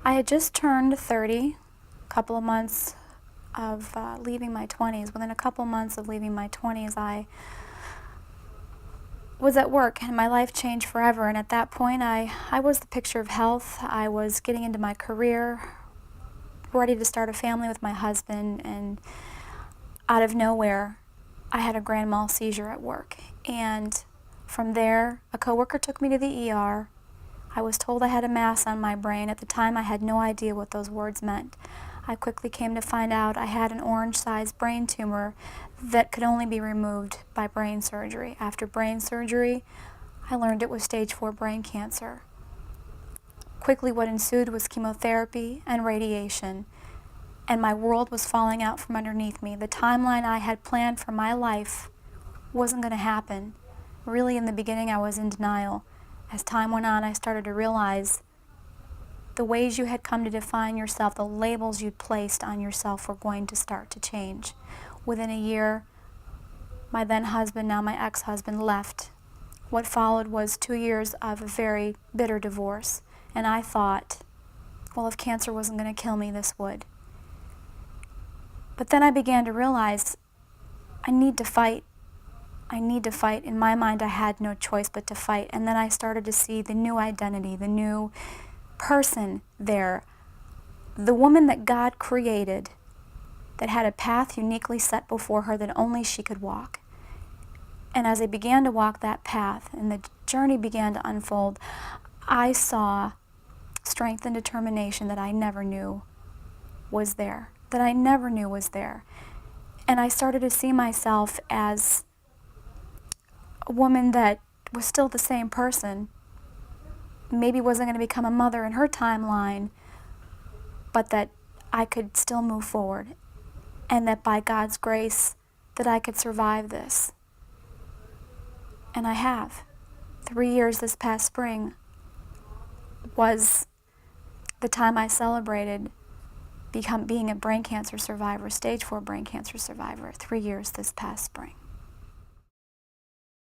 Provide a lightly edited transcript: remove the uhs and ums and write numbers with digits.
I had just turned 30, a couple of months of leaving my 20s. Within a couple months of leaving my 20s, I was at work and my life changed forever. And at that point, I was the picture of health. I was getting into my career, ready to start a family with my husband, and out of nowhere, I had a grand mal seizure at work. And from there, a coworker took me to the ER. I was told I had a mass on my brain. At the time, I had no idea what those words meant. I quickly came to find out I had an orange-sized brain tumor that could only be removed by brain surgery. After brain surgery, I learned it was stage 4 brain cancer. Quickly, what ensued was chemotherapy and radiation, and my world was falling out from underneath me. The timeline I had planned for my life wasn't going to happen. Really, in the beginning, I was in denial. As time went on, I started to realize the ways you had come to define yourself, the labels you'd placed on yourself were going to start to change. Within a year, my then husband, now my ex-husband, left. What followed was 2 years of a very bitter divorce. And I thought, well, if cancer wasn't going to kill me, this would. But then I began to realize I need to fight. I need to fight. In my mind, I had no choice but to fight. And then I started to see the new identity, the new person there, the woman that God created, that had a path uniquely set before her that only she could walk. And as I began to walk that path and the journey began to unfold, I saw strength and determination that I never knew was there, that I never knew was there. And I started to see myself as a woman that was still the same person, maybe wasn't going to become a mother in her timeline, but that I could still move forward, and that by God's grace that I could survive this. And I have. 3 years this past spring was the time I celebrated being a brain cancer survivor, stage 4 brain cancer survivor, 3 years this past spring.